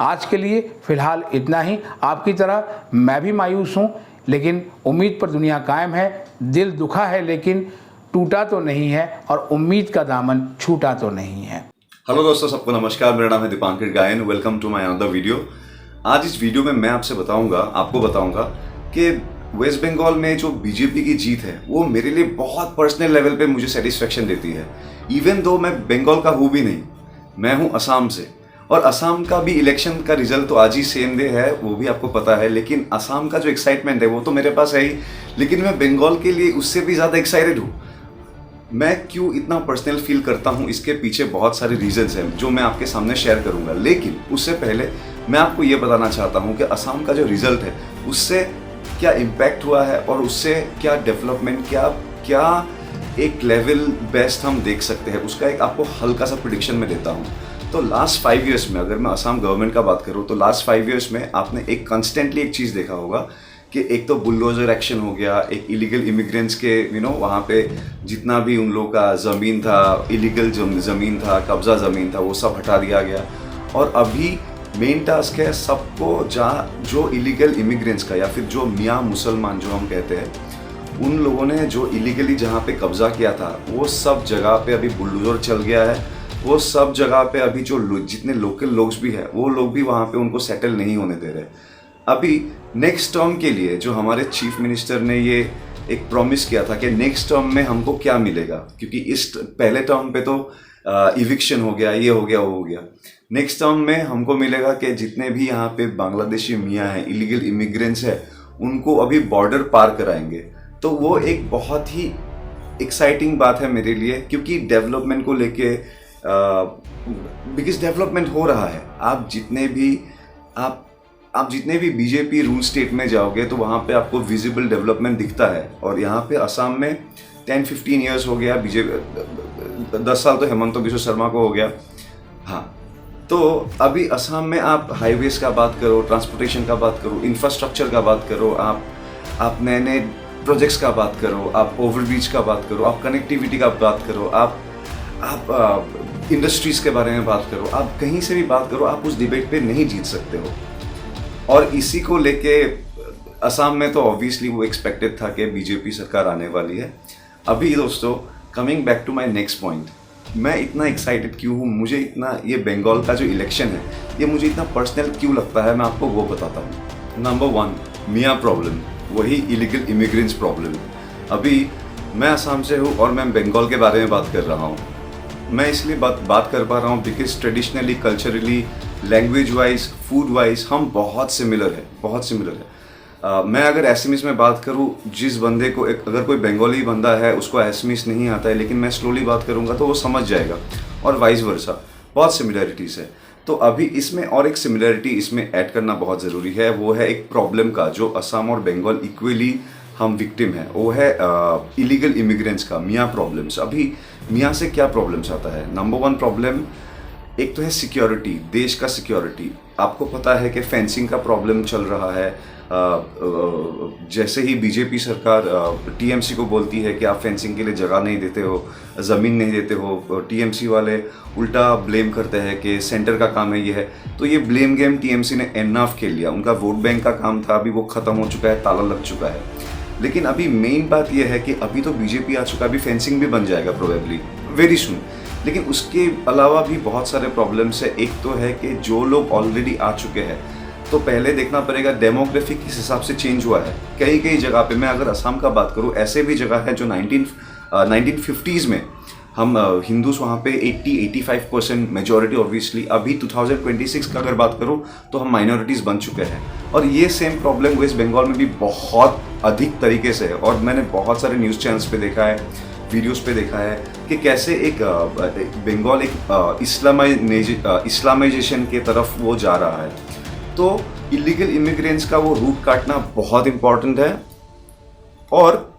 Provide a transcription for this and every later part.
आज के लिए फ़िलहाल इतना ही। आपकी तरह मैं भी मायूस हूँ, लेकिन उम्मीद पर दुनिया कायम है। दिल दुखा है लेकिन टूटा तो नहीं है, और उम्मीद का दामन छूटा तो नहीं है। हेलो दोस्तों, सबको नमस्कार। मेरा नाम है Dipankar Gayan. Welcome to my another video. आज इस वीडियो में मैं आपको बताऊंगा कि वेस्ट बंगाल में जो बीजेपी की जीत है वो मेरे लिए बहुत पर्सनल लेवल पे मुझे सेटिस्फेक्शन देती है। इवन दो मैं बंगाल का हूँ भी नहीं, मैं हूँ असम से, और असम का भी इलेक्शन का रिजल्ट तो आज ही सेम डे है, वो भी आपको पता है। लेकिन असम का जो एक्साइटमेंट है वो तो मेरे पास है ही, लेकिन मैं बंगाल के लिए उससे भी ज़्यादा एक्साइटेड हूँ। मैं क्यों इतना पर्सनल फील करता हूँ, इसके पीछे बहुत सारे रीजंस हैं जो मैं आपके सामने शेयर करूंगा। लेकिन उससे पहले मैं आपको ये बताना चाहता हूँ कि असम का जो रिजल्ट है उससे क्या इम्पैक्ट हुआ है और उससे क्या डेवलपमेंट, क्या एक लेवल बेस्ट हम देख सकते हैं, उसका एक आपको हल्का सा प्रिडिक्शन में देता हूँ। तो लास्ट 5 ईयर्स में अगर मैं असम गवर्नमेंट का बात करूँ तो लास्ट 5 ईयर्स में आपने एक कंस्टेंटली एक चीज़ देखा होगा कि एक तो बुलडोजर एक्शन हो गया, एक इलीगल इमिग्रेंट्स के वहाँ पे जितना भी उन लोगों का ज़मीन था, इलीगल ज़मीन था, कब्जा ज़मीन था, वो सब हटा दिया गया। और अभी मेन टास्क है सबको जो इलीगल इमिग्रेंट्स का या फिर जो मियाँ मुसलमान जो हम कहते हैं, उन लोगों ने जो इलीगली जहाँ पे कब्जा किया था वो सब जगह पे अभी बुलडोजर चल गया है। वो सब जगह पे अभी जितने लोकल लोग भी हैं वो लोग भी वहाँ पे उनको सेटल नहीं होने दे रहे। अभी नेक्स्ट टर्म के लिए जो हमारे चीफ मिनिस्टर ने ये एक प्रॉमिस किया था कि नेक्स्ट टर्म में हमको क्या मिलेगा, क्योंकि इस पहले टर्म पे तो इविक्शन हो गया, ये हो गया, वो हो गया। नेक्स्ट टर्म में हमको मिलेगा कि जितने भी यहाँ पे बांग्लादेशी मियाँ हैं, इलीगल इमिग्रेंट्स हैं, उनको अभी बॉर्डर पार कराएंगे। तो वो एक बहुत ही एक्साइटिंग बात है मेरे लिए, क्योंकि डेवलपमेंट को लेके बिकॉज डेवलपमेंट हो रहा है। आप जितने भी बीजेपी रूल स्टेट में जाओगे तो वहाँ पे आपको विजिबल डेवलपमेंट दिखता है। और यहाँ पे असम में 10-15 ईयर्स हो गया, बीजेपी 10 साल तो हेमंत बिश्व शर्मा को हो गया। हाँ, तो अभी असम में आप हाईवेज का बात करो, ट्रांसपोर्टेशन का बात करो, इंफ्रास्ट्रक्चर का बात करो, आप नए नए प्रोजेक्ट्स का बात करो, आप ओवरब्रिज का बात करो, आप कनेक्टिविटी का बात करो, आप इंडस्ट्रीज़ के बारे में बात करो, आप कहीं से भी बात करो, आप उस डिबेट पे नहीं जीत सकते हो। और इसी को लेके असम में तो ऑब्वियसली वो एक्सपेक्टेड था कि बीजेपी सरकार आने वाली है। अभी दोस्तों, coming back to my next point, मैं इतना एक्साइटेड क्यों हूँ, मुझे इतना ये बंगाल का जो इलेक्शन है ये मुझे इतना पर्सनल क्यों लगता है, मैं आपको वो बताता हूँ। नंबर 1, मियाँ प्रॉब्लम, वही इलीगल इमिग्रेंट्स प्रॉब्लम। अभी मैं असम से हूँ और मैं बंगाल के बारे में बात कर रहा हूँ। मैं इसलिए बात कर पा रहा हूँ because traditionally, culturally, language wise, food wise हम बहुत सिमिलर है। मैं अगर एसएमएस में बात करूँ, जिस बंदे को अगर कोई बंगाली बंदा है उसको एसएमएस नहीं आता है, लेकिन मैं स्लोली बात करूँगा तो वो समझ जाएगा, और वाइस वर्सा। बहुत सिमिलरिटीज़ है। तो अभी इसमें और एक सिमिलरिटी इसमें ऐड करना बहुत ज़रूरी है, वो है एक प्रॉब्लम का जो असम और बंगाल इक्वली हम विक्टिम है, वो है इलीगल इमिग्रेंट्स का, मियाँ प्रॉब्लम्स। अभी मियाँ से क्या प्रॉब्लम्स आता है? नंबर 1 प्रॉब्लम एक तो है सिक्योरिटी, देश का सिक्योरिटी। आपको पता है कि फेंसिंग का प्रॉब्लम चल रहा है। जैसे ही बीजेपी सरकार टीएमसी को बोलती है कि आप फेंसिंग के लिए जगह नहीं देते हो, ज़मीन नहीं देते हो, टीएमसी वाले उल्टा ब्लेम करते हैं कि सेंटर का काम है ये है। तो ये ब्लेम गेम टीएमसी ने एनफ खेल लिया। उनका वोट बैंक का काम था, अभी वो ख़त्म हो चुका है, ताला लग चुका है। लेकिन अभी मेन बात यह है कि अभी तो बीजेपी आ चुका है, अभी फेंसिंग भी बन जाएगा प्रोबेबली वेरी सुन। लेकिन उसके अलावा भी बहुत सारे प्रॉब्लम्स है। एक तो है कि जो लोग ऑलरेडी आ चुके हैं, तो पहले देखना पड़ेगा डेमोग्राफिक किस हिसाब से चेंज हुआ है। कई जगह पे, मैं अगर असम का बात करूँ, ऐसे भी जगह है जो 1950s में हम हिंदूज वहाँ पे 80-85% मेजॉरिटी ऑब्वियसली। अभी 2026 का अगर बात करूँ तो हम माइनॉरिटीज़ बन चुके हैं। और ये सेम प्रॉब्लम वेस्ट बंगाल में भी बहुत अधिक तरीके से है। और मैंने बहुत सारे न्यूज़ चैनल्स पे देखा है, वीडियोस पे देखा है कि कैसे एक बंगाल एक इस्लामाइजेशन के तरफ वो जा रहा है। तो इलीगल इमिग्रेंट्स का वो रूट काटना बहुत इम्पॉर्टेंट है, और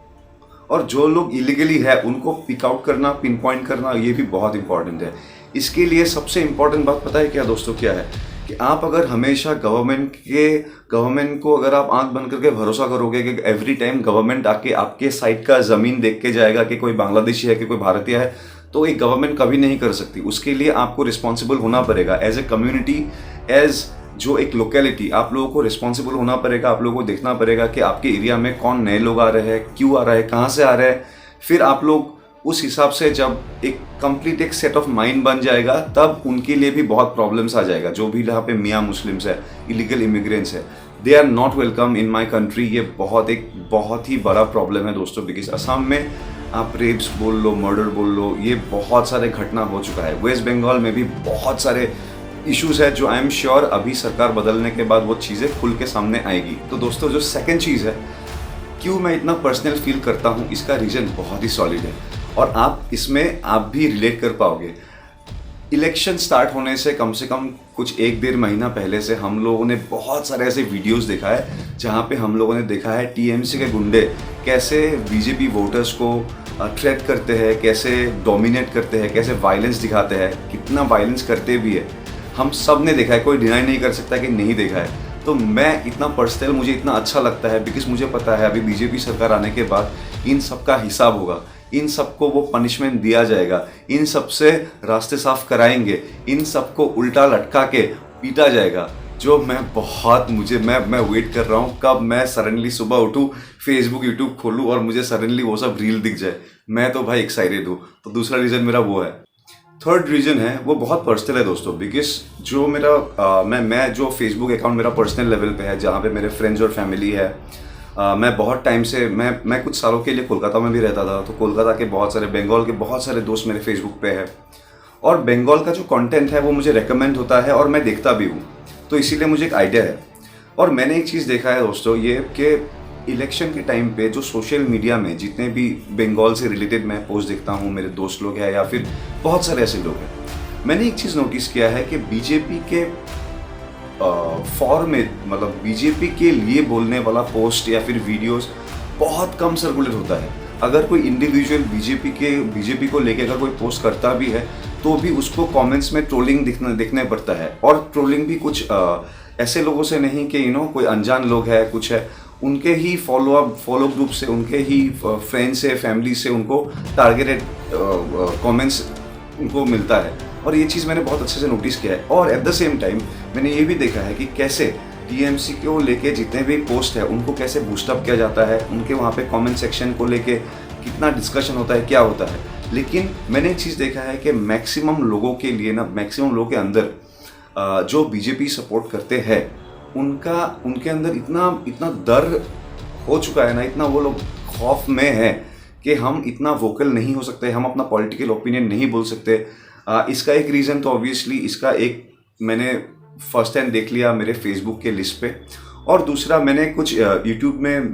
जो लोग इलीगली है उनको पिक आउट करना, पिन पॉइंट करना, ये भी बहुत इंपॉर्टेंट है। इसके लिए सबसे इम्पॉर्टेंट बात पता है क्या दोस्तों, क्या है कि आप अगर हमेशा गवर्नमेंट को अगर आप आंख बंद करके भरोसा करोगे कि एवरी टाइम गवर्नमेंट आके आपके साइड का ज़मीन देख के जाएगा कि कोई बांग्लादेशी है कि कोई भारतीय है, तो एक गवर्नमेंट कभी नहीं कर सकती। उसके लिए आपको रिस्पॉन्सिबल होना पड़ेगा एज ए कम्युनिटी, एज जो एक लोकेलिटी, आप लोगों को रिस्पॉन्सिबल होना पड़ेगा, आप लोगों को देखना पड़ेगा कि आपके एरिया में कौन नए लोग आ रहे हैं, क्यों आ रहे हैं, कहाँ से आ रहे हैं। फिर आप लोग उस हिसाब से जब एक कंप्लीट एक सेट ऑफ माइंड बन जाएगा, तब उनके लिए भी बहुत प्रॉब्लम्स आ जाएगा। जो भी यहाँ पे मियाँ मुस्लिम्स है, इलीगल इमिग्रेंट्स है, they are not welcome in my country. ये बहुत ही बड़ा प्रॉब्लम है दोस्तों, बिकॉज असम में आप रेप्स बोल लो, मर्डर बोल लो, ये बहुत सारे घटना हो चुका है। वेस्ट बंगाल में भी बहुत सारे इश्यूज है जो आई एम श्योर अभी सरकार बदलने के बाद वो चीज़ें खुल के सामने आएगी। तो दोस्तों, जो सेकंड चीज़ है, क्यों मैं इतना पर्सनल फील करता हूँ, इसका रीज़न बहुत ही सॉलिड है और आप इसमें आप भी रिलेट कर पाओगे। इलेक्शन स्टार्ट होने से कम कुछ 1-1.5 महीना पहले से हम लोगों ने बहुत सारे ऐसे वीडियोस देखा है जहाँ पे हम लोगों ने देखा है टीएमसी के गुंडे कैसे बीजेपी वोटर्स को थ्रेट करते हैं, कैसे डोमिनेट करते हैं, कैसे वायलेंस दिखाते हैं, कितना वायलेंस करते भी है। हम सब ने देखा है, कोई डिनाई नहीं कर सकता कि नहीं देखा है। तो मैं इतना पर्सनल, मुझे इतना अच्छा लगता है बिकॉज मुझे पता है अभी बीजेपी सरकार आने के बाद इन सब का हिसाब होगा, इन सबको वो पनिशमेंट दिया जाएगा, इन सब से रास्ते साफ कराएंगे, इन सबको उल्टा लटका के पीटा जाएगा। जो मैं वेट कर रहा हूँ कब मैं सडनली सुबह उठूँ, फेसबुक यूट्यूब खोलूँ और मुझे सडनली वो सब रील दिख जाए। मैं तो भाई एक्साइटेड हूँ। तो दूसरा रीज़न मेरा वो है। थर्ड रीज़न है, वो बहुत पर्सनल है दोस्तों, बिकॉज जो मेरा मैं जो फेसबुक अकाउंट मेरा पर्सनल लेवल पे है, जहाँ पे मेरे फ्रेंड्स और फैमिली है। मैं बहुत टाइम से मैं कुछ सालों के लिए कोलकाता में भी रहता था, तो कोलकाता के बहुत सारे, बंगाल के बहुत सारे दोस्त मेरे फेसबुक पे है और बंगाल का जो कंटेंट है वो मुझे रेकमेंड होता है और मैं देखता भी हूँ, तो इसीलिए मुझे एक आइडिया है। और मैंने एक चीज़ देखा है दोस्तों, ये कि इलेक्शन के टाइम पे जो सोशल मीडिया में जितने भी बंगाल से रिलेटेड मैं पोस्ट देखता हूँ, मेरे दोस्त लोग हैं या फिर बहुत सारे ऐसे लोग हैं, मैंने एक चीज़ नोटिस किया है कि बीजेपी के मतलब बीजेपी के लिए बोलने वाला पोस्ट या फिर वीडियोस बहुत कम सर्कुलेट होता है। अगर कोई इंडिविजुअल बीजेपी को लेके अगर कोई पोस्ट करता भी है तो भी उसको कमेंट्स में ट्रोलिंग दिखने पड़ता है। और ट्रोलिंग भी कुछ ऐसे लोगों से नहीं कि कोई अनजान लोग है, कुछ है, उनके ही फॉलो ग्रुप से, उनके ही फ्रेंड्स से, फैमिली से उनको टारगेटेड कमेंट्स उनको मिलता है। और ये चीज़ मैंने बहुत अच्छे से नोटिस किया है। और एट द सेम टाइम मैंने ये भी देखा है कि कैसे टीएमसी को लेके जितने भी पोस्ट है उनको कैसे बूस्टअप किया जाता है, उनके वहाँ पे कमेंट सेक्शन को लेके कितना डिस्कशन होता है, क्या होता है। लेकिन मैंने एक चीज़ देखा है कि मैक्सिमम लोगों के लिए ना, मैक्सिमम लोगों के अंदर जो बीजेपी सपोर्ट करते हैं उनके अंदर इतना डर हो चुका है ना, इतना वो लोग खौफ में है कि हम इतना वोकल नहीं हो सकते, हम अपना पॉलिटिकल ओपिनियन नहीं बोल सकते। इसका एक रीज़न तो ऑब्वियसली इसका एक मैंने फर्स्ट हैंड देख लिया मेरे फेसबुक के लिस्ट पे, और दूसरा मैंने कुछ यूट्यूब में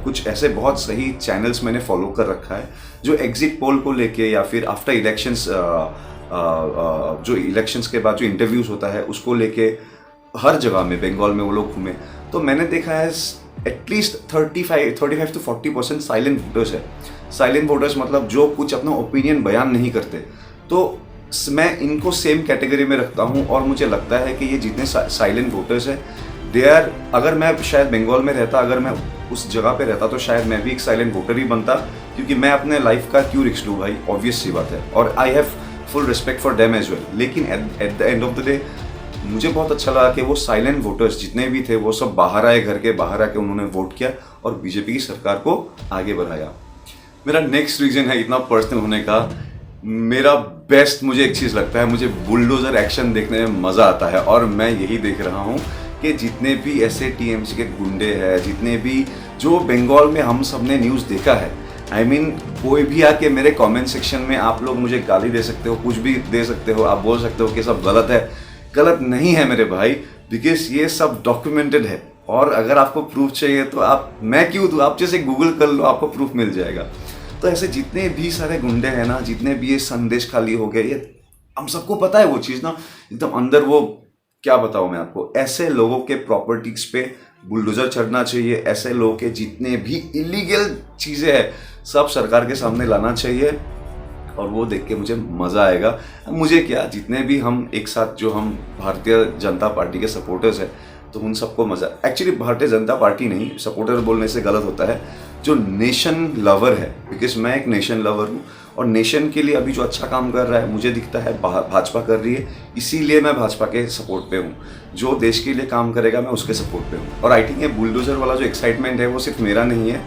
कुछ ऐसे बहुत सही चैनल्स मैंने फॉलो कर रखा है जो एग्जिट पोल को लेके या फिर आफ्टर इलेक्शंस जो इलेक्शंस के बाद जो इंटरव्यूज़ होता है उसको लेके हर जगह में बंगाल में वो लोग घूमे। तो मैंने देखा है एटलीस्ट 35 to 40% साइलेंट वोटर्स है। साइलेंट वोटर्स मतलब जो कुछ अपना ओपिनियन बयान नहीं करते। तो मैं इनको सेम कैटेगरी में रखता हूँ और मुझे लगता है कि ये जितने साइलेंट वोटर्स हैं दे आर, अगर मैं शायद बंगाल में रहता, अगर मैं उस जगह पे रहता तो शायद मैं भी एक साइलेंट वोटर ही बनता, क्योंकि मैं अपने लाइफ का क्यों रिस्क लूँ भाई, ऑब्वियस सी बात है। और I have full respect for them as well. लेकिन at the end of the day मुझे बहुत अच्छा लगा कि वो साइलेंट वोटर्स जितने भी थे वो सब बाहर आए, घर के बाहर आके उन्होंने वोट किया और बीजेपी की सरकार को आगे बढ़ाया। मेरा नेक्स्ट रीज़न है इतना पर्सनल होने का, मेरा बेस्ट मुझे एक चीज़ लगता है, मुझे बुलडोजर एक्शन देखने में मज़ा आता है। और मैं यही देख रहा हूँ कि जितने भी ऐसे टीएमसी के गुंडे हैं, जितने भी जो बंगाल में हम सब ने न्यूज़ देखा है, आई मीन कोई भी आके मेरे कमेंट सेक्शन में आप लोग मुझे गाली दे सकते हो, कुछ भी दे सकते हो, आप बोल सकते हो कि सब गलत है। गलत नहीं है मेरे भाई, बिकॉज ये सब डॉक्यूमेंटेड है। और अगर आपको प्रूफ चाहिए तो मैं क्यों दूँ, आप जैसे गूगल कर लो, आपको प्रूफ मिल जाएगा। तो ऐसे जितने भी सारे गुंडे हैं ना, जितने भी ये संदेश खाली हो गए, ये हम सबको पता है वो चीज़ ना, एकदम अंदर वो क्या बताऊँ मैं आपको। ऐसे लोगों के प्रॉपर्टीज पे बुलडोजर चढ़ना चाहिए, ऐसे लोगों के जितने भी इलीगल चीज़ें हैं सब सरकार के सामने लाना चाहिए, और वो देख के मुझे मज़ा आएगा। मुझे क्या, जितने भी हम एक साथ जो हम भारतीय जनता पार्टी के सपोर्टर्स हैं, तो उन सबको मज़ा, एक्चुअली भारतीय जनता पार्टी नहीं, सपोर्टर बोलने से गलत होता है, जो नेशन लवर है, बिकॉज मैं एक नेशन लवर हूँ, और नेशन के लिए अभी जो अच्छा काम कर रहा है मुझे दिखता है भाजपा कर रही है, इसीलिए मैं भाजपा के सपोर्ट पे हूँ। जो देश के लिए काम करेगा मैं उसके सपोर्ट पे हूँ। और आई थिंक ये बुलडोजर वाला जो एक्साइटमेंट है वो सिर्फ मेरा नहीं है,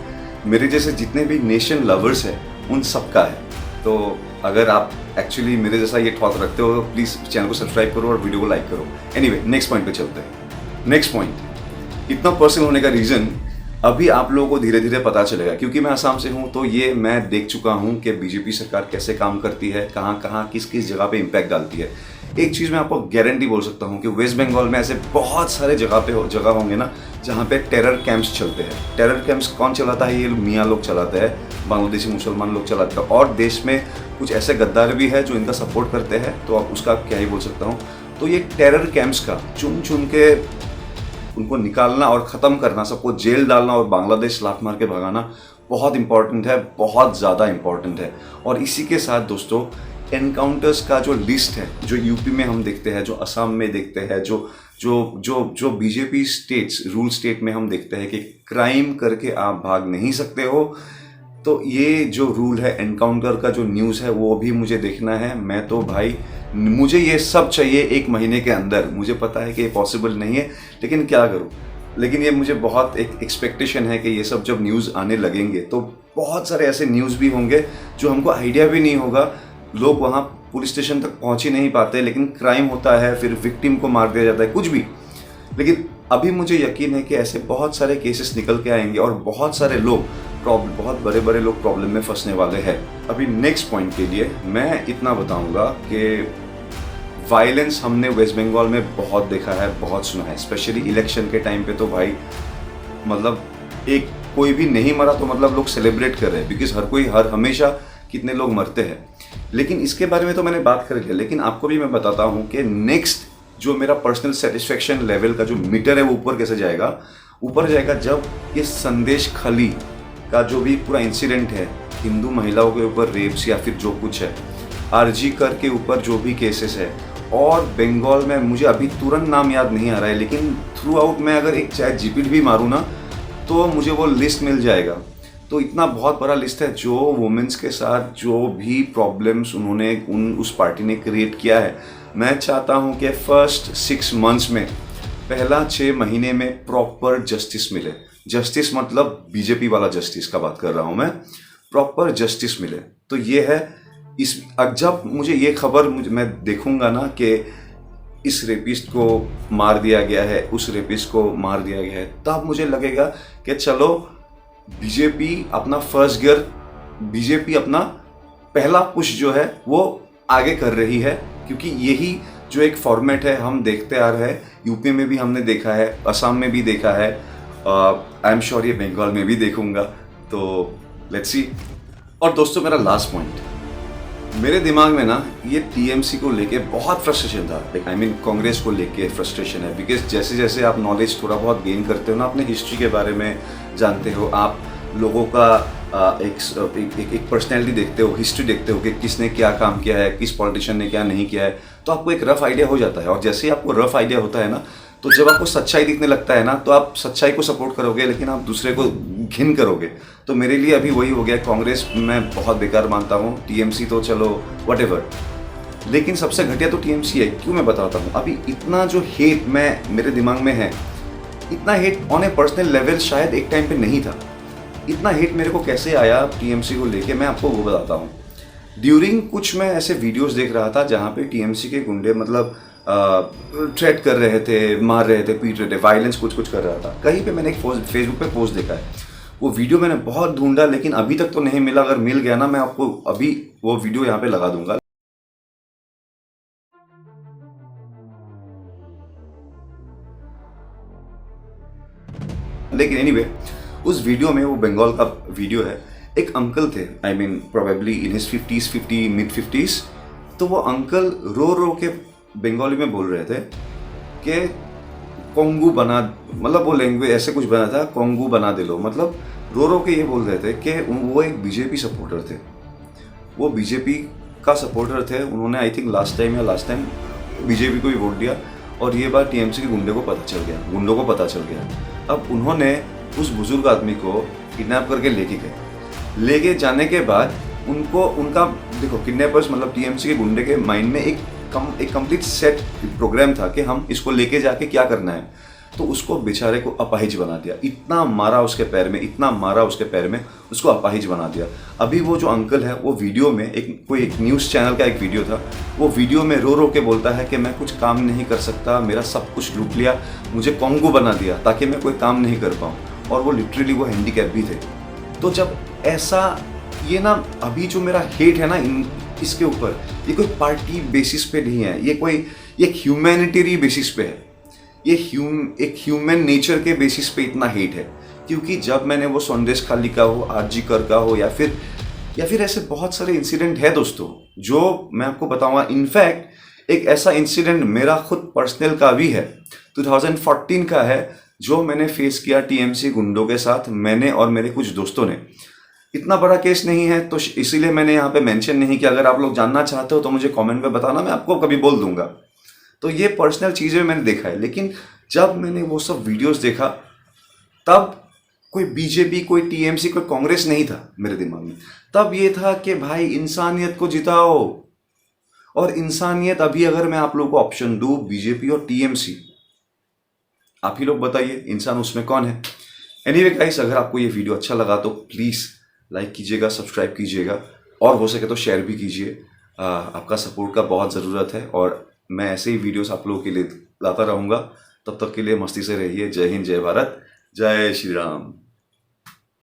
मेरे जैसे जितने भी नेशन लवर्स हैं उन सबका है। तो अगर आप एक्चुअली मेरे जैसा ये थॉट रखते हो तो प्लीज़ चैनल को सब्सक्राइब करो और वीडियो को लाइक करो। एनीवे, नेक्स्ट पॉइंट पे चलते हैं। नेक्स्ट पॉइंट, इतना पर्सनल होने का रीज़न अभी आप लोगों को धीरे धीरे पता चलेगा, क्योंकि मैं असम से हूँ तो ये मैं देख चुका हूँ कि बीजेपी सरकार कैसे काम करती है, कहाँ कहाँ किस किस जगह पे इम्पैक्ट डालती है। एक चीज़ मैं आपको गारंटी बोल सकता हूँ कि वेस्ट बंगाल में ऐसे बहुत सारे जगह होंगे ना जहाँ पे टेरर कैंप्स चलते हैं। टेरर कैंप्स कौन चलाता है? ये मियाँ लोग चलाते हैं, बांग्लादेशी मुसलमान लोग चलाते हैं, और देश में कुछ ऐसे गद्दार भी है जो इनका सपोर्ट करते हैं, तो आप उसका क्या ही बोल सकता हूँ। तो ये टेरर कैंप्स का चुन चुन के उनको निकालना और ख़त्म करना, सबको जेल डालना और बांग्लादेश लात मार के भगाना बहुत इंपॉर्टेंट है, बहुत ज़्यादा इंपॉर्टेंट है। और इसी के साथ दोस्तों, एनकाउंटर्स का जो लिस्ट है, जो यूपी में हम देखते हैं, जो असम में देखते हैं, जो बीजेपी स्टेट्स रूल स्टेट में हम देखते हैं कि क्राइम करके आप भाग नहीं सकते हो, तो ये जो रूल है एनकाउंटर का, जो न्यूज़ है, वो भी मुझे देखना है। मैं तो भाई, मुझे ये सब चाहिए 1 महीने के अंदर। मुझे पता है कि ये पॉसिबल नहीं है, लेकिन क्या करूँ। लेकिन ये मुझे बहुत एक एक्सपेक्टेशन है कि ये सब जब न्यूज़ आने लगेंगे तो बहुत सारे ऐसे न्यूज़ भी होंगे जो हमको आइडिया भी नहीं होगा। लोग वहाँ पुलिस स्टेशन तक पहुँच ही नहीं पाते, लेकिन क्राइम होता है, फिर विक्टिम को मार दिया जाता है, कुछ भी। लेकिन अभी मुझे यकीन है कि ऐसे बहुत सारे केसेस निकल के आएंगे और बहुत सारे लोग बहुत बड़े बड़े लोग प्रॉब्लम में फंसने वाले हैं। अभी नेक्स्ट पॉइंट के लिए मैं इतना बताऊंगा कि वायलेंस हमने वेस्ट बंगाल में बहुत देखा है, बहुत सुना है, स्पेशली इलेक्शन के टाइम पे। तो भाई मतलब एक कोई भी नहीं मरा तो मतलब लोग सेलिब्रेट कर रहे हैं, बिकॉज हर हमेशा कितने लोग मरते हैं। लेकिन इसके बारे में तो मैंने बात कर लिया, लेकिन आपको भी मैं बताता हूँ कि नेक्स्ट जो मेरा पर्सनल सेटिस्फेक्शन लेवल का जो मीटर है वो ऊपर कैसे जाएगा। ऊपर जाएगा जब ये संदेश खली का जो भी पूरा इंसिडेंट है, हिंदू महिलाओं के ऊपर रेप्स या फिर जो कुछ है, आरजी कर के ऊपर जो भी केसेस है, और बंगाल में मुझे अभी तुरंत नाम याद नहीं आ रहा है, लेकिन थ्रू आउट मैं अगर एक चाहे जीपीटी भी मारूँ ना तो मुझे वो लिस्ट मिल जाएगा। तो इतना बहुत बड़ा लिस्ट है जो वुमेन्स के साथ जो भी प्रॉब्लम्स उन्होंने उस पार्टी ने क्रिएट किया है। मैं चाहता हूँ कि फर्स्ट 6 मंथ्स में, पहला 6 महीने में प्रॉपर जस्टिस मिले। जस्टिस मतलब बीजेपी वाला जस्टिस का बात कर रहा हूँ मैं, प्रॉपर जस्टिस मिले। तो ये है जब मुझे ये खबर मैं देखूंगा ना कि इस रेपिस्ट को मार दिया गया है, उस रेपिस्ट को मार दिया गया है, तब मुझे लगेगा कि चलो बीजेपी अपना फर्स्ट गियर, बीजेपी अपना पहला पुश जो है वो आगे कर रही है। क्योंकि यही जो एक फॉर्मेट है हम देखते आ रहे हैं, यूपी में भी हमने देखा है, असम में भी देखा है, आई एम श्योर ये बंगाल में भी देखूंगा। तो लेट्स सी। और दोस्तों, मेरा लास्ट पॉइंट, मेरे दिमाग में ना ये टीएमसी को लेके बहुत फ्रस्ट्रेशन था, आई मीन कांग्रेस को लेके फ्रस्ट्रेशन है। बिकॉज जैसे जैसे आप नॉलेज थोड़ा बहुत गेन करते हो ना, अपने हिस्ट्री के बारे में जानते हो, आप लोगों का एक पर्सनैलिटी देखते हो, हिस्ट्री देखते हो कि किसने क्या काम किया है, किस पॉलिटिशियन ने क्या नहीं किया है, तो आपको एक रफ आइडिया हो जाता है। और जैसे ही आपको रफ आइडिया होता है ना, तो जब आपको सच्चाई दिखने लगता है ना, तो आप सच्चाई को सपोर्ट करोगे, लेकिन आप दूसरे को घिन करोगे। तो मेरे लिए अभी वही हो गया। कांग्रेस मैं बहुत बेकार मानता हूँ, टीएमसी तो चलो व्हाटएवर, लेकिन सबसे घटिया तो टीएमसी है। क्यों, मैं बताता हूँ। अभी इतना जो हेट मेरे दिमाग में है, इतना hate on A personal level शायद एक टाइम पे नहीं था। इतना हेट मेरे को कैसे आया टीएमसी को लेके, मैं आपको वो बताता हूँ। ड्यूरिंग कुछ मैं ऐसे वीडियोस देख रहा था जहाँ पे टीएमसी के गुंडे मतलब थ्रेट कर रहे थे, मार रहे थे, पीट रहे थे, वायलेंस कुछ कर रहा था। कहीं पे मैंने एक फेसबुक पे पोस्ट देखा है, वो वीडियो मैंने बहुत ढूंढा लेकिन अभी तक तो नहीं मिला। अगर मिल गया ना, मैं आपको अभी वो वीडियो यहाँ पे लगा दूंगा। लेकिन एनीवे, उस वीडियो में, वो बंगाल का वीडियो है, एक अंकल थे, I mean probably in his 50s, mid 50s। तो वो अंकल रो रो के बंगाली में बोल रहे थे कि कोंगू बना, मतलब वो लैंग्वेज ऐसे कुछ बना था, कोंगू बना दे लो, मतलब रो रो के ये बोल रहे थे कि वो एक बीजेपी सपोर्टर थे, वो बीजेपी का सपोर्टर थे। उन्होंने I think last time BJP को ही वोट दिया, और ये बात टीएमसी के गुंडों को पता चल गया। अब उन्होंने उस बुजुर्ग आदमी को किडनैप करके लेके जाने के बाद उनको उनका देखो किडनैपर्स मतलब टीएमसी के गुंडे के माइंड में एक कंप्लीट सेट प्रोग्राम था कि हम इसको लेके जाके क्या करना है। तो उसको बेचारे को अपाहिज बना दिया, इतना मारा उसके पैर में, इतना मारा उसके पैर में, उसको अपाहिज बना दिया। अभी वो जो अंकल है वो वीडियो में एक न्यूज़ चैनल का एक वीडियो था, वो वीडियो में रो रो के बोलता है कि मैं कुछ काम नहीं कर सकता, मेरा सब कुछ लूट लिया, मुझे कॉन्गो बना दिया ताकि मैं कोई काम नहीं कर पाऊँ। और वो लिटरली वो हैंडीकैप भी थे। तो जब ऐसा ये ना अभी जो मेरा हेट है ना इसके ऊपर, ये कोई पार्टी बेसिस पे नहीं है, ये ह्यूमैनिटेरियन बेसिस पे है, ये एक ह्यूमन नेचर के बेसिस पे इतना हेट है। क्योंकि जब मैंने वो संदेश खाली का हो, आरजी कर का हो, या फिर ऐसे बहुत सारे इंसिडेंट है दोस्तों जो मैं आपको बताऊंगा। इनफैक्ट एक ऐसा इंसिडेंट मेरा खुद पर्सनल का भी है, 2014 का है, जो मैंने फेस किया टीएमसी गुंडों के साथ, मैंने और मेरे कुछ दोस्तों ने। इतना बड़ा केस नहीं है तो इसीलिए मैंने यहाँ पे मेंशन नहीं किया। अगर आप लोग जानना चाहते हो तो मुझे कमेंट में बताना, मैं आपको कभी बोल दूंगा। तो ये पर्सनल चीज़ें मैंने देखा है। लेकिन जब मैंने वो सब वीडियोस देखा तब कोई बीजेपी, कोई टीएमसी, कोई कांग्रेस नहीं था मेरे दिमाग में। तब ये था कि भाई इंसानियत को जिताओ। और इंसानियत अभी अगर मैं आप लोगों को ऑप्शन दूं, बीजेपी और टीएमसी, आप ही लोग बताइए इंसान उसमें कौन है। एनीवे गाइस, अगर आपको ये वीडियो अच्छा लगा तो प्लीज़ लाइक कीजिएगा, सब्सक्राइब कीजिएगा, और हो सके तो शेयर भी कीजिए। आपका सपोर्ट का बहुत ज़रूरत है और मैं ऐसे ही वीडियोस आप लोगों के लिए लाता रहूँगा। तब तक के लिए मस्ती से रहिए। जय हिंद, जय भारत, जय श्री राम।